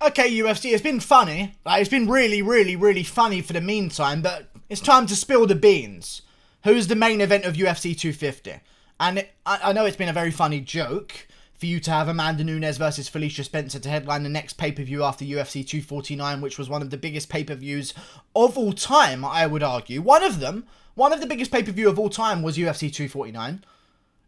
Okay, UFC, it's been funny. Like, it's been really, really, really funny for the meantime, but it's time to spill the beans. Who's the main event of UFC 250? And I know it's been a very funny joke for you to have Amanda Nunes versus Felicia Spencer to headline the next pay-per-view after UFC 249, which was one of the biggest pay-per-views of all time, I would argue. One of the biggest pay-per-view of all time was UFC 249.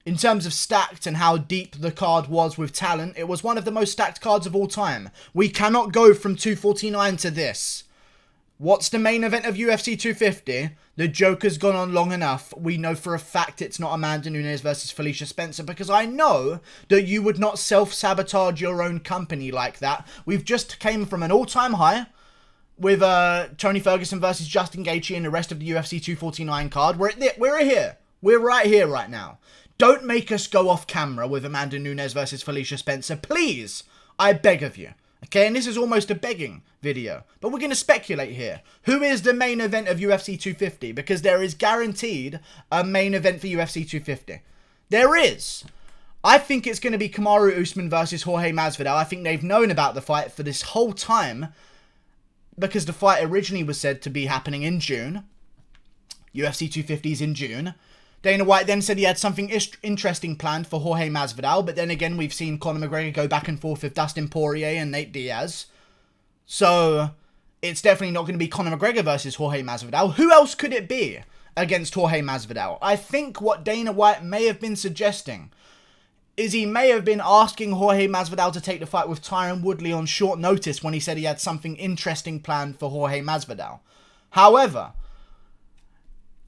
In terms of stacked and how deep the card was with talent, it was one of the most stacked cards of all time. We cannot go from 249 to this. What's the main event of UFC 250? The joke has gone on long enough. We know for a fact it's not Amanda Nunes versus Felicia Spencer, because I know that you would not self-sabotage your own company like that. We've just came from an all-time high with Tony Ferguson versus Justin Gaethje and the rest of the UFC 249 card. We're here. We're right here right now. Don't make us go off camera with Amanda Nunes versus Felicia Spencer, please. I beg of you. Okay, and this is almost a begging video. But we're going to speculate here. Who is the main event of UFC 250? Because there is guaranteed a main event for UFC 250. There is. I think it's going to be Kamaru Usman versus Jorge Masvidal. I think they've known about the fight for this whole time, because the fight originally was said to be happening in June. UFC 250 is in June. Dana White then said he had something interesting planned for Jorge Masvidal, but then again, we've seen Conor McGregor go back and forth with Dustin Poirier and Nate Diaz. So, it's definitely not going to be Conor McGregor versus Jorge Masvidal. Who else could it be against Jorge Masvidal? I think what Dana White may have been suggesting is he may have been asking Jorge Masvidal to take the fight with Tyron Woodley on short notice when he said he had something interesting planned for Jorge Masvidal. However,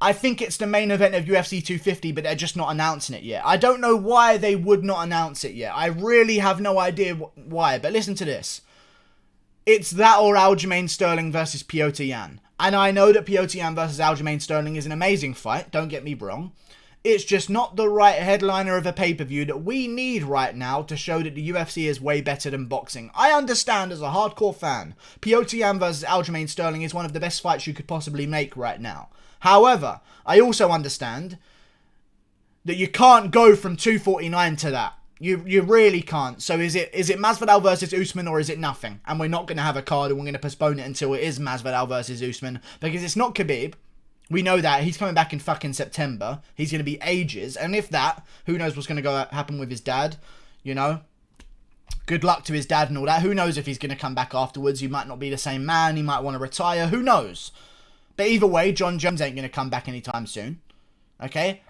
I think it's the main event of UFC 250, but they're just not announcing it yet. I don't know why they would not announce it yet. I really have no idea why, but listen to this. It's that or Aljamain Sterling versus Petr Yan. And I know that Petr Yan versus Aljamain Sterling is an amazing fight, don't get me wrong. It's just not the right headliner of a pay-per-view that we need right now to show that the UFC is way better than boxing. I understand as a hardcore fan, Petr Yan versus Aljamain Sterling is one of the best fights you could possibly make right now. However, I also understand that you can't go from 249 to that. You really can't. So is it Masvidal versus Usman, or is it nothing? And we're not going to have a card, and we're going to postpone it until it is Masvidal versus Usman, because it's not Khabib. We know that. He's coming back in fucking September. He's going to be ages. And if that, who knows what's going to happen with his dad, you know? Good luck to his dad and all that. Who knows if he's going to come back afterwards? He might not be the same man. He might want to retire. Who knows? But either way, John Jones ain't going to come back anytime soon. Okay?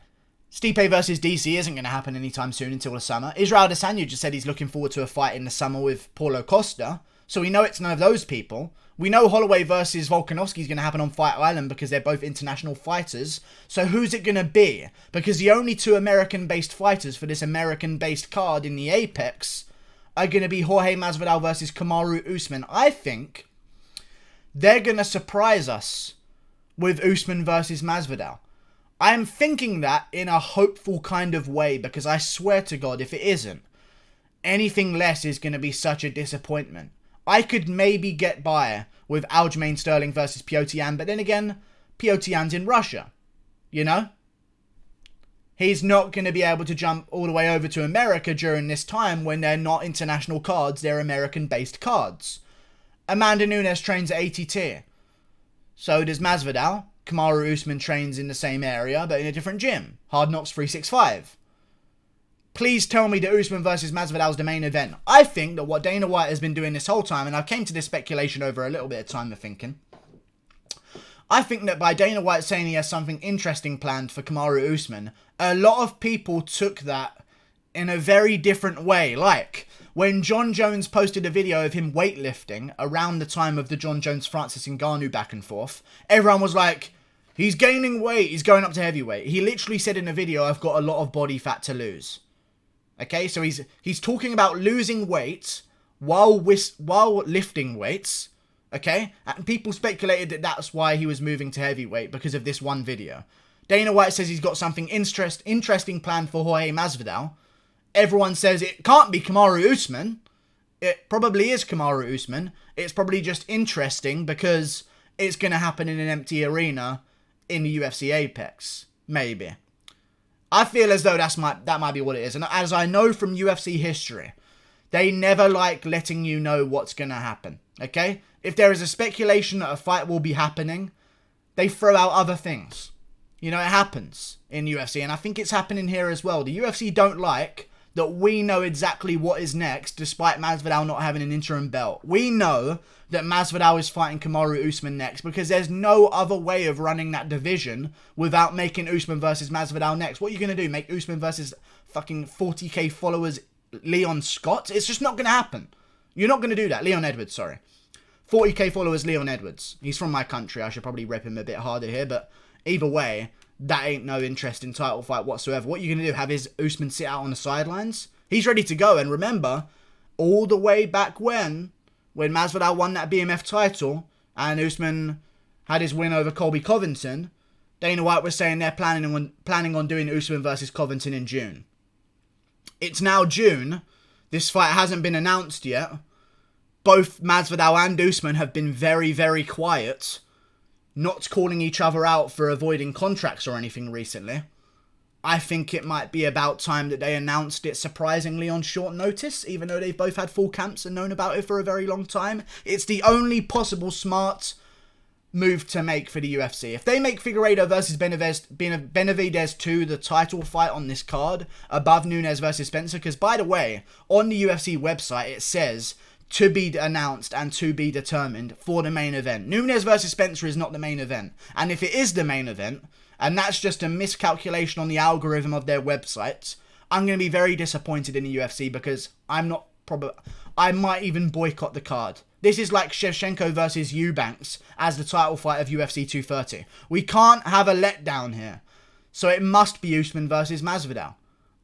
Stipe versus DC isn't going to happen anytime soon until the summer. Israel Adesanya just said he's looking forward to a fight in the summer with Paulo Costa. So we know it's none of those people. We know Holloway versus Volkanovski is going to happen on Fight Island because they're both international fighters. So who's it going to be? Because the only two American-based fighters for this American-based card in the Apex are going to be Jorge Masvidal versus Kamaru Usman. I think they're going to surprise us with Usman versus Masvidal. I am thinking that in a hopeful kind of way, because I swear to God, if it isn't, anything less is going to be such a disappointment. I could maybe get by with Aljamain Sterling versus Petr Yan, but then again, Petr Yan's in Russia, you know? He's not going to be able to jump all the way over to America during this time when they're not international cards, they're American-based cards. Amanda Nunes trains at ATT. So does Masvidal. Kamaru Usman trains in the same area, but in a different gym. Hard Knocks 365. Please tell me that Usman versus Masvidal is the main event. I think that what Dana White has been doing this whole time, and I came to this speculation over a little bit of time of thinking, I think that by Dana White saying he has something interesting planned for Kamaru Usman, a lot of people took that in a very different way. Like, when John Jones posted a video of him weightlifting around the time of the John Jones-Francis Ngannou back and forth, everyone was like, he's gaining weight, he's going up to heavyweight. He literally said in the video, I've got a lot of body fat to lose. Okay, so he's talking about losing weight while lifting weights, okay? And people speculated that that's why he was moving to heavyweight, because of this one video. Dana White says he's got something interesting planned for Jorge Masvidal. Everyone says it can't be Kamaru Usman. It probably is Kamaru Usman. It's probably just interesting because it's going to happen in an empty arena in the UFC Apex. Maybe. I feel as though that might be what it is. And as I know from UFC history, They never like letting you know what's going to happen, okay? If there is a speculation that a fight will be happening, they throw out other things. You know, it happens in UFC, and I think it's happening here as well. The UFC don't like that we know exactly what is next, despite Masvidal not having an interim belt. We know that Masvidal is fighting Kamaru Usman next, because there's no other way of running that division without making Usman versus Masvidal next. What are you going to do? Make Usman versus fucking 40k followers Leon Scott? It's just not going to happen. You're not going to do that. Leon Edwards, sorry. 40k followers Leon Edwards. He's from my country. I should probably rep him a bit harder here, but either way, that ain't no interest in title fight whatsoever. What you going to do? Have his Usman sit out on the sidelines? He's ready to go. And remember, all the way back when Masvidal won that BMF title and Usman had his win over Colby Covington, Dana White was saying they're planning on doing Usman versus Covington in June. It's now June. This fight hasn't been announced yet. Both Masvidal and Usman have been very, very quiet, not calling each other out for avoiding contracts or anything recently. I think it might be about time that they announced it surprisingly on short notice, even though they've both had full camps and known about it for a very long time. It's the only possible smart move to make for the UFC. If they make Figueiredo versus Benavidez 2 the title fight on this card, above Nunes versus Spencer, because by the way, on the UFC website it says to be announced and to be determined for the main event. Nunes versus Spencer is not the main event. And if it is the main event, and that's just a miscalculation on the algorithm of their website, I'm going to be very disappointed in the UFC, because I might even boycott the card. This is like Shevchenko versus Eubanks as the title fight of UFC 230. We can't have a letdown here. So it must be Usman versus Masvidal.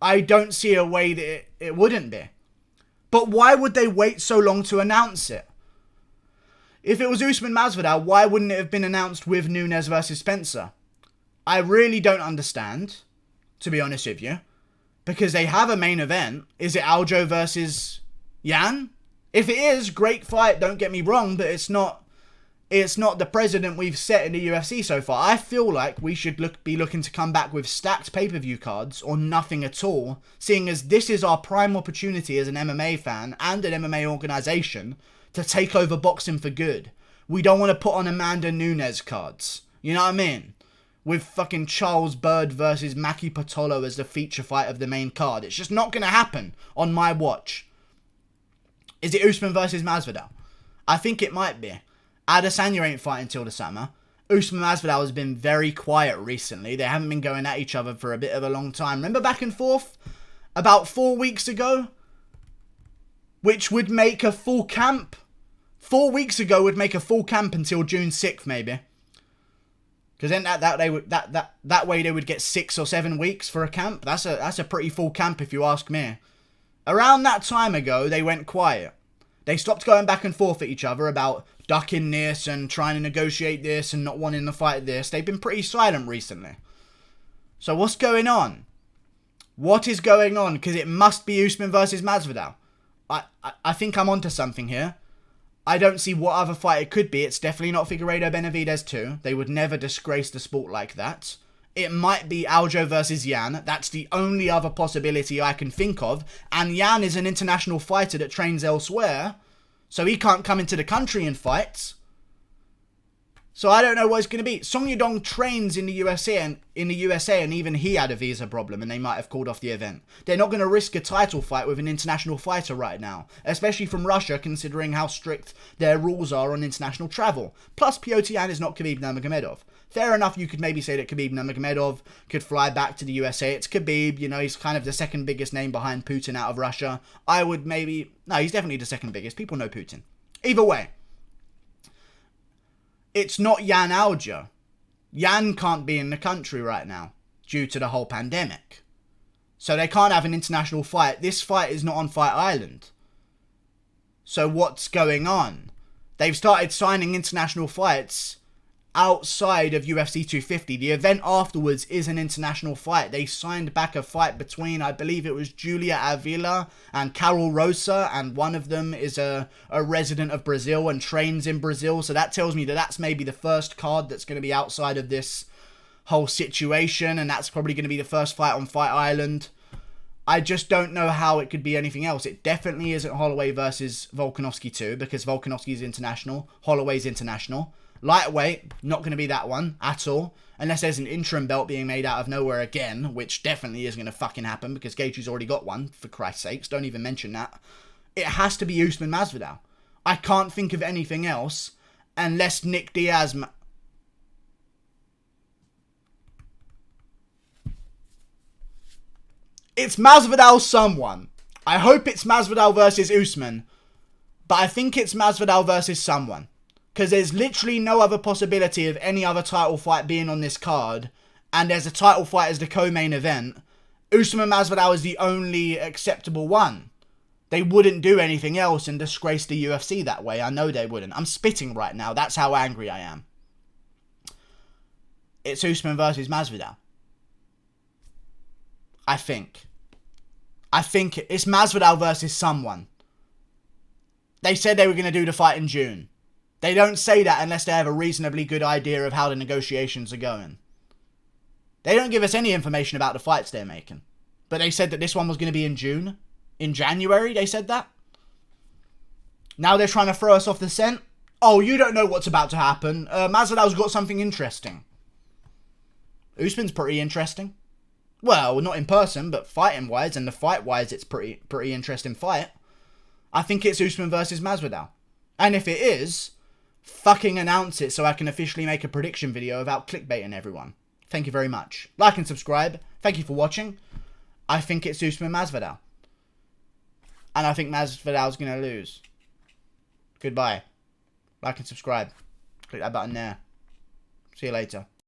I don't see a way that it wouldn't be. But why would they wait so long to announce it? If it was Usman Masvidal, why wouldn't it have been announced with Nunes versus Spencer? I really don't understand, to be honest with you. Because they have a main event. Is it Aljo versus Yan? If it is, great fight, don't get me wrong, but it's not the precedent we've set in the UFC so far. I feel like we should be looking to come back with stacked pay-per-view cards or nothing at all, seeing as this is our prime opportunity as an MMA fan and an MMA organisation to take over boxing for good. We don't want to put on Amanda Nunes cards. You know what I mean? With fucking Charles Byrd versus Maki Pitolo as the feature fight of the main card. It's just not going to happen on my watch. Is it Usman versus Masvidal? I think it might be. Adesanya ain't fighting till the summer. Usman Masvidal has been very quiet recently. They haven't been going at each other for a bit of a long time. Remember back and forth? About 4 weeks ago? Which would make a full camp. 4 weeks ago would make a full camp until June 6th, maybe. Because then that way they would get 6 or 7 weeks for a camp. That's a pretty full camp if you ask me. Around that time ago, they went quiet. They stopped going back and forth at each other about ducking this and trying to negotiate this and not wanting to fight this. They've been pretty silent recently. So what's going on? What is going on? Because it must be Usman versus Masvidal. I think I'm onto something here. I don't see what other fight it could be. It's definitely not Figueiredo Benavidez 2. They would never disgrace the sport like that. It might be Aljo versus Yan. That's the only other possibility I can think of. And Yan is an international fighter that trains elsewhere, so he can't come into the country and fight. So I don't know what it's going to be. Song Yadong trains in the USA, and even he had a visa problem, and they might have called off the event. They're not going to risk a title fight with an international fighter right now, especially from Russia, considering how strict their rules are on international travel. Plus, Piotr Yan is not Khabib Nurmagomedov. Fair enough, you could maybe say that Khabib Nurmagomedov could fly back to the USA. It's Khabib, you know, he's kind of the second biggest name behind Putin out of Russia. No, he's definitely the second biggest. People know Putin. Either way. It's not Yan Aljo. Yan can't be in the country right now due to the whole pandemic. So they can't have an international fight. This fight is not on Fight Island. So what's going on? They've started signing international fights outside of UFC 250. The event afterwards is an international fight. They signed back a fight between, I believe it was Julia Avila and Carol Rosa, and one of them is a resident of Brazil and trains in Brazil. So that tells me that that's maybe the first card that's going to be outside of this whole situation, and that's probably going to be the first fight on Fight Island. I just don't know how it could be anything else. It definitely isn't Holloway versus Volkanovski 2 because Volkanovski is international. Holloway's international. Lightweight, not going to be that one at all. Unless there's an interim belt being made out of nowhere again, which definitely isn't going to fucking happen because Gaethje's already got one, for Christ's sakes. Don't even mention that. It has to be Usman Masvidal. I can't think of anything else unless Nick Diaz... It's Masvidal someone. I hope it's Masvidal versus Usman. But I think it's Masvidal versus someone. Because there's literally no other possibility of any other title fight being on this card. And there's a title fight as the co-main event. Usman Masvidal is the only acceptable one. They wouldn't do anything else and disgrace the UFC that way. I know they wouldn't. I'm spitting right now. That's how angry I am. It's Usman versus Masvidal. I think it's Masvidal versus someone. They said they were going to do the fight in June. They don't say that unless they have a reasonably good idea of how the negotiations are going. They don't give us any information about the fights they're making. But they said that this one was going to be in June. In January, they said that. Now they're trying to throw us off the scent. Oh, you don't know what's about to happen. Masvidal's got something interesting. Usman's pretty interesting. Well, not in person, but fighting-wise, and the fight-wise, it's pretty interesting fight. I think it's Usman versus Masvidal. And if it is, fucking announce it so I can officially make a prediction video without clickbaiting everyone. Thank you very much. Like and subscribe. Thank you for watching. I think it's Usman Masvidal. And I think Masvidal's going to lose. Goodbye. Like and subscribe. Click that button there. See you later.